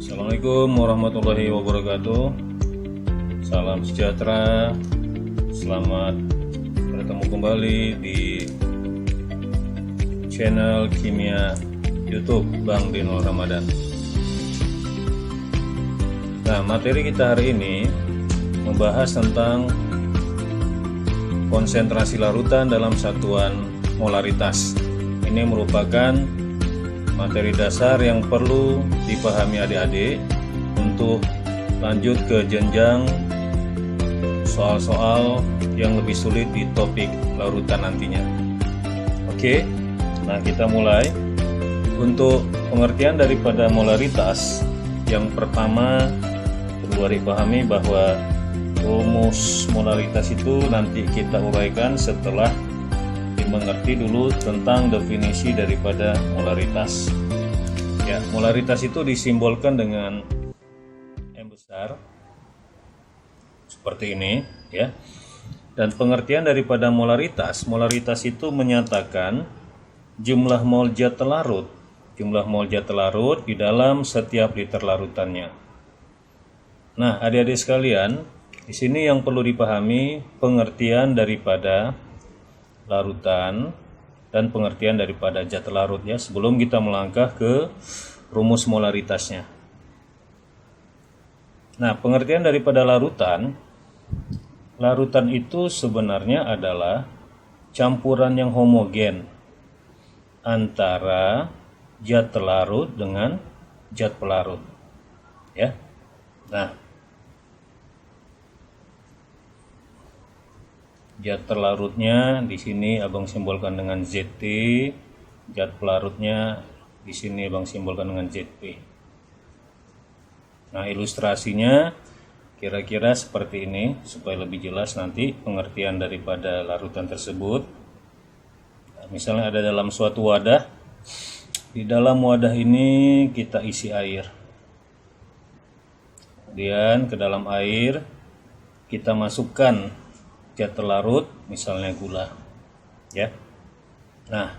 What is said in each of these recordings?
Assalamualaikum warahmatullahi wabarakatuh. Salam sejahtera. Selamat bertemu kembali di channel Kimia YouTube Bang Dino Ramadan. Nah, materi kita hari ini membahas tentang konsentrasi larutan dalam satuan molaritas. Ini merupakan materi dasar yang perlu dipahami adik-adik untuk lanjut ke jenjang soal-soal yang lebih sulit di topik larutan nantinya. Oke, nah kita mulai. Untuk pengertian daripada molaritas, yang pertama perlu dipahami bahwa rumus molaritas itu nanti kita uraikan setelah mengerti dulu tentang definisi daripada molaritas. Ya, molaritas itu disimbolkan dengan M besar seperti ini, ya. Dan pengertian daripada molaritas itu menyatakan jumlah mol zat larut, di dalam setiap liter larutannya. Nah, adik-adik sekalian, di sini yang perlu dipahami pengertian daripada larutan dan pengertian daripada zat larut, ya, sebelum kita melangkah ke rumus molaritasnya. Nah, pengertian daripada larutan itu sebenarnya adalah campuran yang homogen antara zat larut dengan zat pelarut, ya. Nah, zat larutnya di sini abang simbolkan dengan ZT, zat pelarutnya di sini abang simbolkan dengan ZP. Nah, ilustrasinya kira-kira seperti ini supaya lebih jelas nanti pengertian daripada larutan tersebut. Nah, misalnya ada dalam suatu wadah, di dalam wadah ini kita isi air. Kemudian ke dalam air kita masukkan zat larut, misalnya gula, ya. Nah,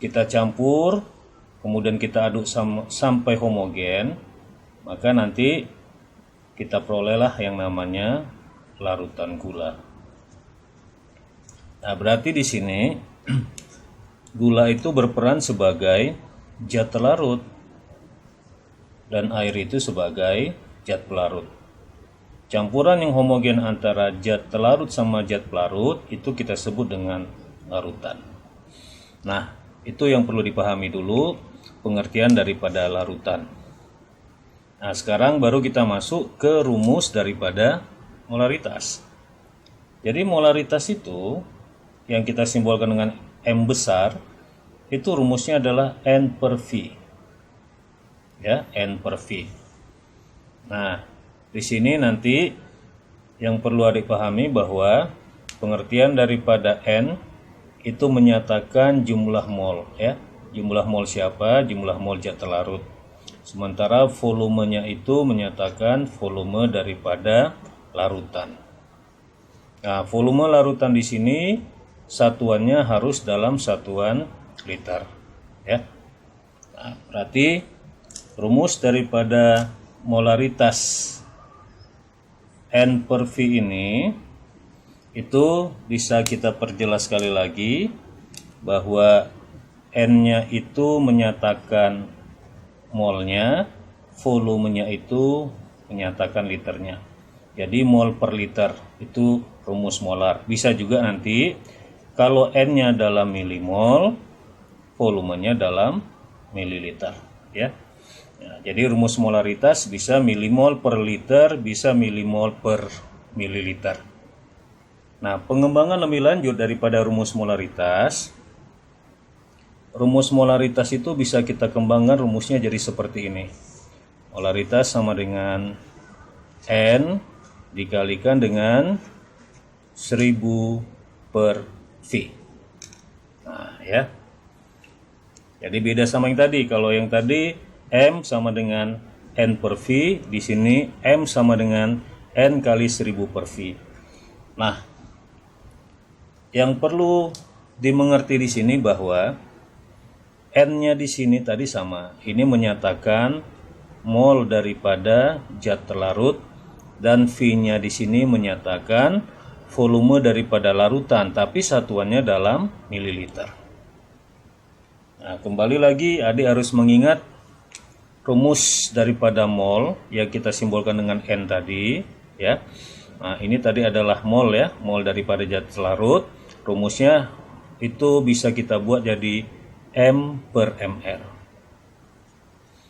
kita campur, kemudian kita aduk sampai homogen, maka nanti kita perolehlah yang namanya larutan gula. Nah, berarti di sini gula itu berperan sebagai zat larut dan air itu sebagai zat pelarut. Campuran yang homogen antara zat larut sama zat pelarut itu kita sebut dengan larutan. Nah, itu yang perlu dipahami dulu pengertian daripada larutan. Nah, sekarang baru kita masuk ke rumus daripada molaritas. Jadi molaritas itu yang kita simbolkan dengan M besar, itu rumusnya adalah N per V. Ya, N per V. Nah, di sini nanti yang perlu adik pahami bahwa pengertian daripada N itu menyatakan jumlah mol, ya. Jumlah mol siapa? Jumlah mol zat larut. Sementara volumenya itu menyatakan volume daripada larutan. Nah, volume larutan di sini satuannya harus dalam satuan liter, ya. Nah, berarti rumus daripada molaritas N per V ini itu bisa kita perjelas sekali lagi bahwa N-nya itu menyatakan molnya, volumenya itu menyatakan liternya. Jadi mol per liter itu rumus molar. Bisa juga nanti kalau N-nya dalam milimol, volumenya dalam mililiter, ya. Nah, jadi rumus molaritas bisa milimol per liter, bisa milimol per mililiter. Nah, pengembangan lebih lanjut daripada rumus molaritas itu bisa kita kembangkan rumusnya jadi seperti ini. Molaritas sama dengan N dikalikan dengan 1000 per V. Nah, ya. Jadi beda sama yang tadi. Kalau yang tadi M sama dengan N per V, di sini M sama dengan N kali 1000 per V. Nah, yang perlu dimengerti di sini bahwa N-nya di sini tadi sama. Ini menyatakan mol daripada zat terlarut, dan V-nya di sini menyatakan volume daripada larutan, tapi satuannya dalam mililiter. Nah, kembali lagi adik harus mengingat rumus daripada mol yang kita simbolkan dengan N tadi, ya. Nah, ini tadi adalah mol ya, mol daripada zat larut. Rumusnya itu bisa kita buat jadi M/mR.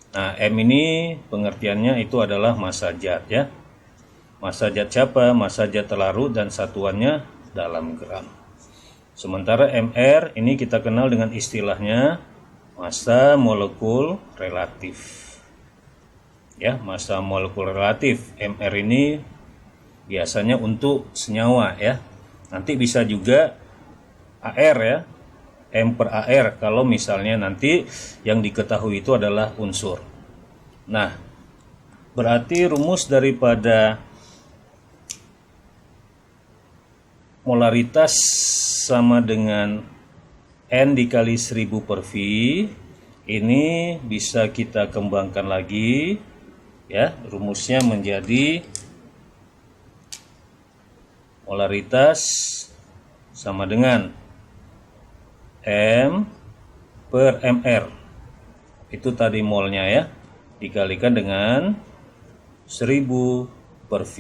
Nah, M ini pengertiannya itu adalah massa zat ya. Massa zat siapa? Massa zat terlarut dan satuannya dalam gram. Sementara MR ini kita kenal dengan istilahnya massa molekul relatif. Ya, massa molekul relatif. MR ini biasanya untuk senyawa ya. Nanti bisa juga AR ya. M per AR kalau misalnya nanti yang diketahui itu adalah unsur. Nah, berarti rumus daripada molaritas sama dengan N dikali 1000 per V. Ini bisa kita kembangkan lagi ya, rumusnya menjadi molaritas sama dengan M per MR. Itu tadi molnya ya, dikalikan dengan 1000 per V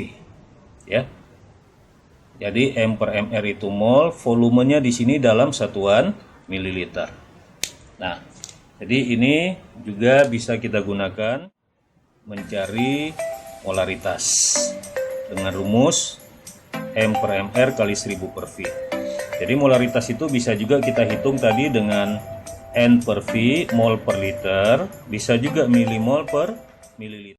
ya. Jadi M per MR itu mol, volumenya di sini dalam satuan mililiter. Nah, jadi ini juga bisa kita gunakan mencari molaritas dengan rumus M per MR kali 1000 per V. Jadi molaritas itu bisa juga kita hitung tadi dengan N per V, mol per liter, bisa juga milimol per mililiter.